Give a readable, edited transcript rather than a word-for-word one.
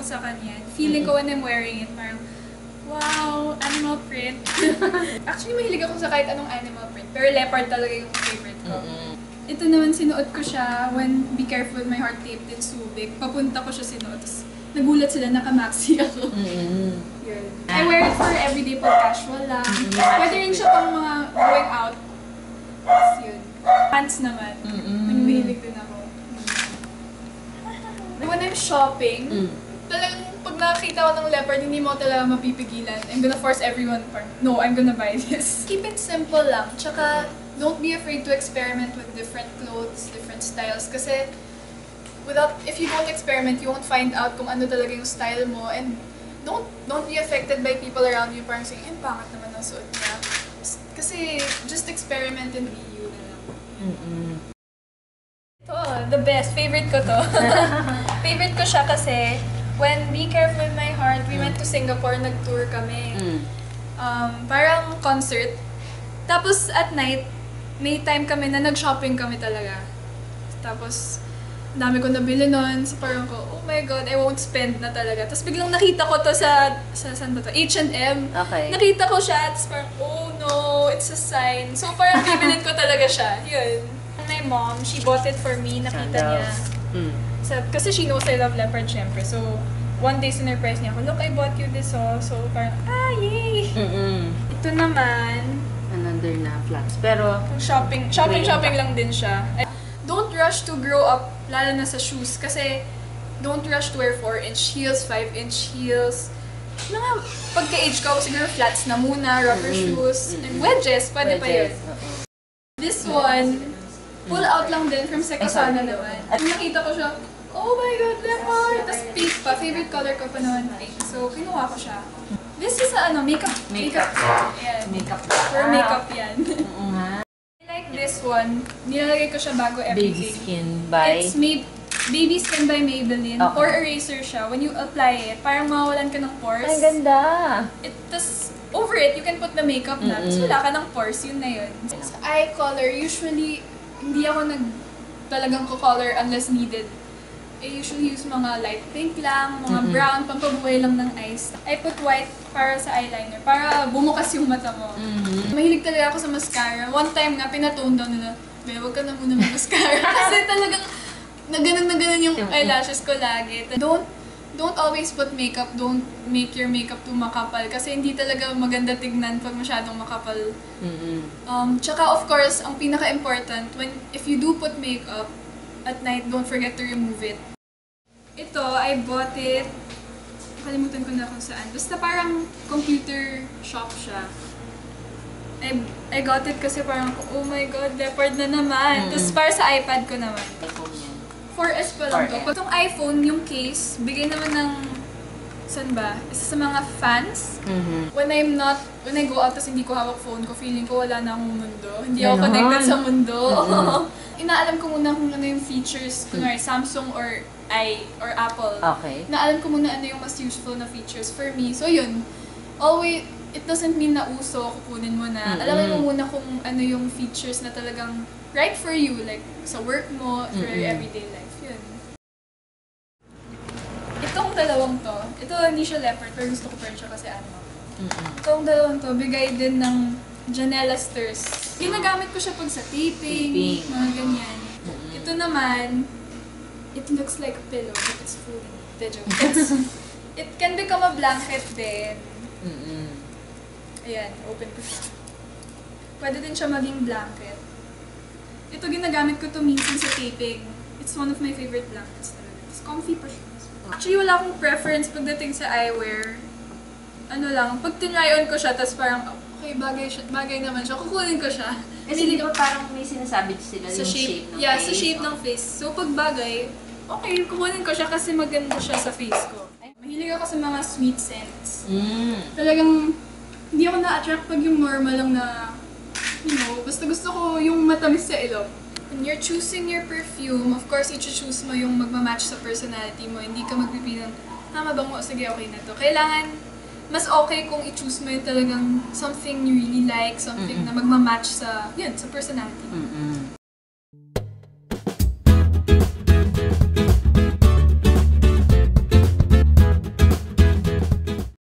ako sa kanya. Feeling ko when I'm wearing it, parang, wow, animal print. Actually, mahilig ako sa kahit anong animal print. Pero leopard talaga yung favorite ko. Ito naman, sinuot ko siya when Be Careful With My Heart taped in Subic. Papunta ko siya sinuot. Tapos nagulat sila, naka-maxi ako. Yun. I wear it for everyday pag casual lang. Pwede rin siya pang mga going out. Tapos yun. Pants naman. Nagmahilig din ako. When I'm shopping, talagang pag nakakita ko ng leopard, hindi mo talaga mapipigilan. I'm gonna force everyone, no, I'm gonna buy this. Keep it simple lang. Tsaka, don't be afraid to experiment with different clothes, different styles. Kasi, if you don't experiment, you won't find out kung ano talaga yung style mo. And don't be affected by people around you. Parang saying, pangit naman ang suot niya. Kasi, just experiment and be you na lang. Ito, the best. Favorite ko to. Favorite ko siya kasi, when Be Careful With My Heart, we went to Singapore, nag-tour kami. Parang concert. Tapos, at night, may time kami na nag-shopping kami talaga. Tapos, dami ko nabili nun. So parang ko, oh my God, I won't spend na talaga. Tapos biglang nakita ko to sa saan ba to? H&M. Okay. Nakita ko siya, tapos parang, oh no, it's a sign. So parang bibilin ko talaga siya. Yun. My mom, she bought it for me. Nakita niya. Kasi she knows I love leopard, syempre. So, one day sinurprise niya ako, look, I bought you this So parang, yay! Ito naman, another na flats. Pero, shopping lang din siya. Don't rush to grow up, lalo na sa shoes. Kasi, don't rush to wear 4-inch heels, 5-inch heels. Mga pagka-age ko, siguro flats na muna, rubber shoes, and wedges, pwede pa yun. This one, pull out lang din from Sekasana naman. At nakita ko siya, oh my God, leopard! Tapos pink pa, favorite color ko pa naman pink. So, kinuha ko siya. This is makeup. Ayan. Makeup. For makeup yan. I like this one. Nilalagay ko siya bago everything. Baby Skin by? It's Baby Skin by Maybelline. Okay. Pore eraser siya. When you apply it, parang mawawalan ka ng pores. Ang ganda! Tapos, over it, you can put the makeup na. Tapos wala ka ng pores, yun na yun. Sa eye color, usually, hindi ako talagang ko-color unless needed. I usually use mga light pink lang, mga brown, pampabuhay lang ng eyes. I put white para sa eyeliner, para bumukas yung mata mo. Mahilig talaga ako sa mascara. One time nga, pinatone down nila, huwag ka na muna mag-mascara. Kasi talagang na ganun yung eyelashes ko lagi. Don't always put makeup, don't make your makeup too makapal. Kasi hindi talaga maganda tignan pag masyadong makapal. Tsaka of course, ang pinaka-important, if you do put makeup, at night, don't forget to remove it. Ito, I bought it. Nakalimutan ko na kung saan. Basta parang computer shop siya. I got it kasi parang, oh my God, leopard na naman. Tapos para sa iPad ko naman. 4S pa lang to. Pag itong iPhone, yung case, bigay naman ng, saan ba? Isa sa mga fans. When I go out tapos hindi ko hawak phone ko, feeling ko wala na akong mundo. Hindi ako connected sa mundo. Inaalam ko muna kung ano yung features, kunwari Samsung or Apple. Okay. Inaalam ko muna ano yung mas useful na features for me. So yun, always, it doesn't mean na uso, kukunin mo na. Alamin mo muna kung ano yung features na talagang right for you, like sa work mo, for your everyday life. Yun. Itong dalawang to, ito hindi siya leopard, pero gusto ko pa rin siya kasi ano. Itong dalawang to, bigay din ng Janela Stirs. Ginagamit ko siya pag sa taping, mga ganyan. Ito naman, it looks like a pillow, but it's fully it can become a blanket din. Ayan, open ko siya. Pwede din siya maging blanket. Ito ginagamit ko to minsan sa taping. It's one of my favorite blankets talaga. It's comfy pa siya. Actually, wala akong preference pagdating sa eyewear. Ano lang, pag tinry on ko siya, tapos parang, okay, bagay naman siya, kukunin ko siya. Kasi di ba parang may sinasabi sila yung shape ng face? Yeah, sa shape ng face. So pag bagay, okay, kukunin ko siya kasi maganda siya sa face ko. Mahilig ako sa mga sweet scents. Talagang, hindi ako na-attract pag yung normal lang na, basta gusto ko yung matamis sa ilong. When you're choosing your perfume, of course, i-choose mo yung magmamatch sa personality mo. Hindi ka magpipili ng, mabango, sige, okay na to. Kailangan, mas okay kung i-choose mo yung talagang something you really like, something na magmamatch sa personality.